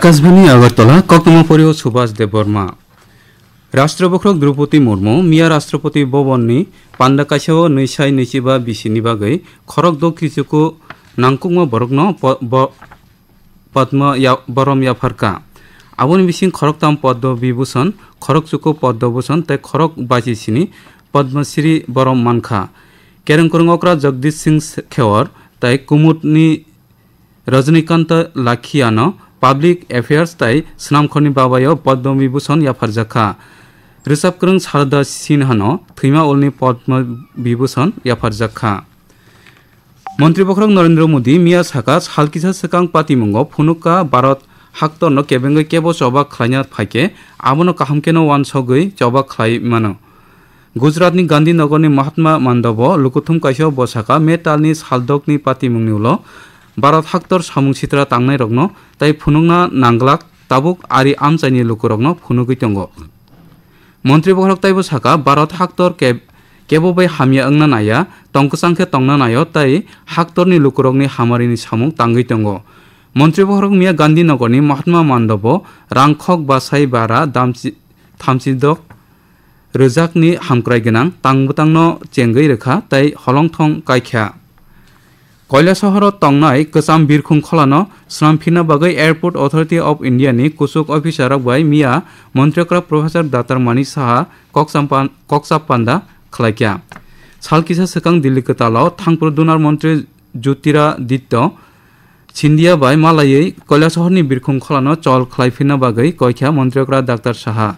আকাশবাণী আগরতলা কক্তমপরিও সুভাষ দেববর্মা রাষ্ট্রবক্রক দ্রৌপদী মুর্মু মিয়া রাষ্ট্রপতি ভবননি পান্ডাকাছেও নৈসাই নৈচিबा बिसिनि बागै खरक द किसुकु नांकुंग बरकनो पद्म बरम याफारका आबुनि बिसिं खरकताम पद्म विभूषण खरक चुकु पद्मभूषण तै खरक बाजिसिनि पद्मश्री बरम मानखा केरंकरंगकरा जगदीश सिंह खेवर तै कुमुदनि रजनीकांत लाखियानो पाब्लिक एफेयर्स तै स्नामखरनि बाबायो पद्म विभूषण याफारजाखा रोजाबग्रों शारदा सिन्हानो थैमा अलनि पद्म विभूषण याफारजाखा मन्त्रिबख्रक नरेंद्र मोदी मिया साका सालकिसा सेकां पातिमुंगो फुनुका भारत हाक्तरनो केबेंगै केबो चबा खलायना फाइके आबनो काहामकेनो वानसगै चबा खलाय मानो गुजरातनि गांधीनगरनि महात्मा मान्डव लुकुथुम काइसो बसाका मेटालनि सालदकनि पातिमुंनि उलो भारत हाक्तर सामुं सित्रा तांनाय रगनो तै फुनुंगना नांगलाक ताबुक आरि आमचाइनि लुकुरगनो फुनुगै दंगो मन्त्रिबख्रक तैबो साका भारत हाक्तर केबो बै हामिया अंगना नाया तंकसांखे तंगना नायो तै हाक्तरनि लुकुरगनि हामारिनि सामुं तांगै दंगो मन्त्रिबख्रक मिया गांधीनगरनि महात्मा मान्डव रांखक बासाय बारा थामसिदक रोजाकनि हामक्राय गोनां तांबोतांनो चेंगै रेखा तै हलंथं काइख्या কৈলাসহর তংনাই কসাম বিরখুং খলানো স্নামফিনা বাগৈ এয়ারপোর্ট अथॉरिटी ऑफ इंडिया नि कुसुक अफिसारक बाय मिया मन्त्रिक्रा प्रोफेसर डाक्टर मानिक साहा कक्साप पान्दा खलाइक्या सालकिसा सेकां दिल्ली कतालाव थांपुर दुनार मंत्री ज्योतिरादित्य सिंधिया बाय मालायै কৈলাসহरनि बिरखुं खलानो चल खलाइफिना बागै कयख्या मन्त्रिक्रा डाक्टर साहा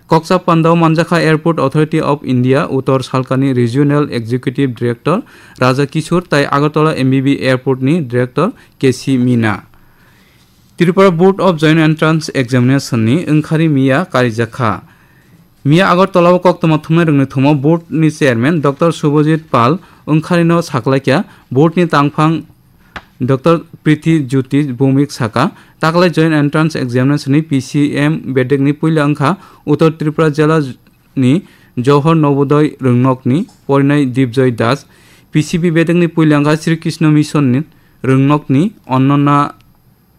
कक्साप पान्दाव मानजाखा एयरपोर्ट अथॉरिटी ऑफ इंडिया उत्तर सालकानि regional executive director Raja Kishore तै आगरतला एमबीबी एयरपोर्टनि director KC Meena Tripura board of joint entrance एग्जामिनेशननि ओंखारि मिया कारिजाखा मिया आगरतलाव कक्तमा थुमनाय रोंनो थुमो बोर्डनि चेयरमैन डॉक्टर शुभजीत पाल ओंखारिनो साखलायख्या बोर्डनि तांफां डॉक्टर प्रीति ज्योति भौमिक साका ताकलाय जॉइंट एंट्रांस एग्जामिनेशन पीसीएम बेडेकनि पहिला अंखा उत्तर त्रिपुरा जिल्लानि जौहर नवोदय रोंनकनि परिणय दीपजय दास पीसीबी बेडेकनि पहिला अंखा श्रीकृष्ण मिशननि रोंनकनि अन्नना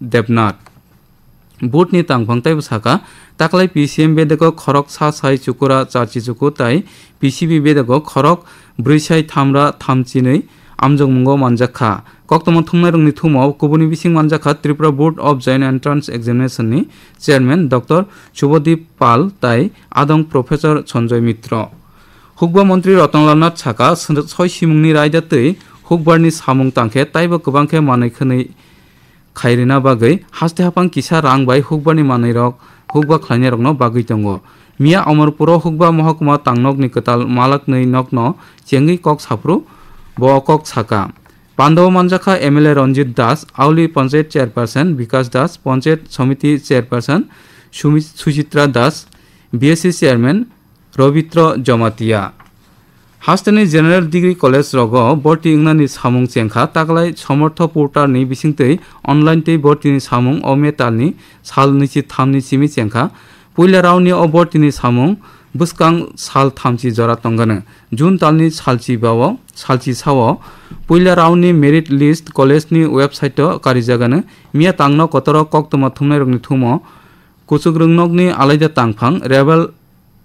देबनाथ बोर्डनि तांफां तैबो साका ताकलाय पीसीएम बेडेको खरक सा साय चुकुरा चारचि चुकु तै पीसीबी बेडेको खरक ब्रैसाय थामरा थामचिनै आमजोंमुंगो मानजाखा कक्तमा थुमनाय रोंनि थुमाव कुबुनि बिसिं मानजाखा Tripura board of joint entrance examination नि चेयरमैन डॉक्टर शुभदीप पाल तै आदं प्रोफेसर संजय मित्र हुकबा मंत्री रतनलाल नाथ साका सय सिमुंनि रायदातै हुकबारनि सामुं तांखे तैबो गोबांखे मानैखनै खायरिना बागै हास्ते हापां किसा रां बाय हुकबारनि मानैरक हुकबा खलायनाय रकनो बागै दंगो मिया अमरपुरो हुकबा महकुमा तांनकनि कताल मालाक नै नकनो चेंगै कक साफ्रु बकक साका पांडव मानजाखा एमएलए रंजित दास आवली panchayat chairperson Vikas Das panchayat samiti chairperson Suchitra Das BSc chairman Ravitra Jamatia हास्टेनि जेनेरेल डिग्री कलेज रग भर्ती इंगनानि सामुं चेंखा ताकलाय समर्थ पोर्टालनि बिसिंतै ऑनलाइन तै भर्तीनि सामुं अमेतालनि साल निचि थामनि सिमि चेंखा पहिला रावनि अभर्तीनि सामुं बुसकां साल थामची जरा तंगानो जून तालनि सालची सावो पहिला रावनि मेरिट लिस्ट कलेजनि वेबसाइट कारिजागानो मिया तांनो कतर कक्तमा थुमनाय रोंनि थुमो कुसुक रोंनकनि आलायदा तांफां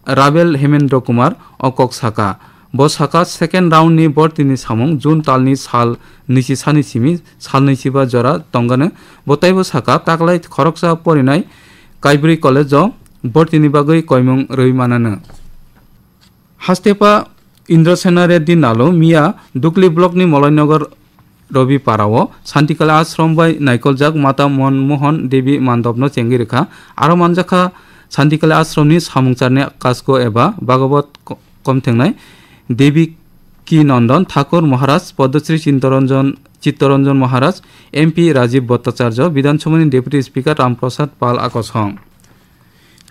राबेल हेमेन्द्र कुमार अकक साका बसाका सेकेंड राउंडनि भर्तीनि सामुं जून तालनि साल निचि सानि सिमि साल नैसिबा जरा तंगानो बताइबो साका ताकलाय खरकसा परिनाय काइब्री कलेज भर्तीनि बागै कयमुं रैमानानो हास्तेपा इंद्रसेना रेड्डी नालो मिया दुकली ब्लॉकनि मलयनगर रवि पाराव शांतिकला आश्रम बाय नायकलजाक माता मनमोहन देवी मानदबनो चेंगि रेखा आरो मानजाखा शांतिकला आश्रमनि सामुंचारने कास्को एबा भागवत कमथेंनाय देवी की नंदन ठाकुर महाराज पद्मश्री चित्तरंजन महाराज एमपी राजीव भट्टाचार्य विधानसभानि डेपुटी स्पीकर रामप्रसाद पाल आकसं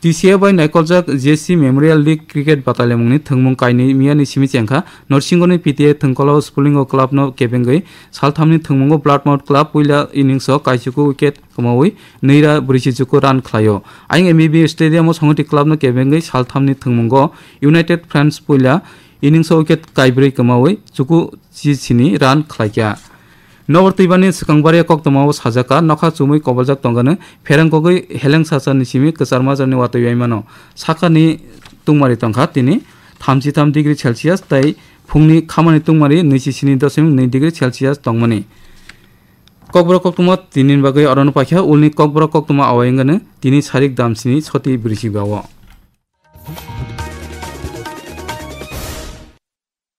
टीसीए बाय नायकलजाक जेसी मेमोरियल लीग क्रिकेट बाटालियननि थंमुं कायनि मियानि सिमि चेंखा नरसिंहनि पीटीए थंकलाव स्पुलिंग क्लाबनो केबेंगै सालथामनि थंमुंगो ब्लाडमाउथ क्लाब पहिला इनिंग्सआव काइसुकु विकेट कमावै नैरा ब्रैजिचुकु रान खलायो आइं एमबीबी स्टेडियामआव संहति क्लाबनो केबेंगै सालथामनि थंमुंगो यूनाइटेड फ्रेंड्स पहिला इनिंग्सआव विकेट काइब्रै कमावै चुकु 7 रान खलायख्या Nor tibani sekangbari koktoma sajaka nokha chumui kobaljak tongane pherangkogoi heleng sasani simi kesarmajani watayaimano sakani tungmari tongkha tini 33 degree Celsius tai phungni khamani tungmari 27.2 degree Celsius tongmani kokbro koktoma tinin bagai arano pakha ulni kokbro koktoma awaingane tini sarik damsini choti brisi gawo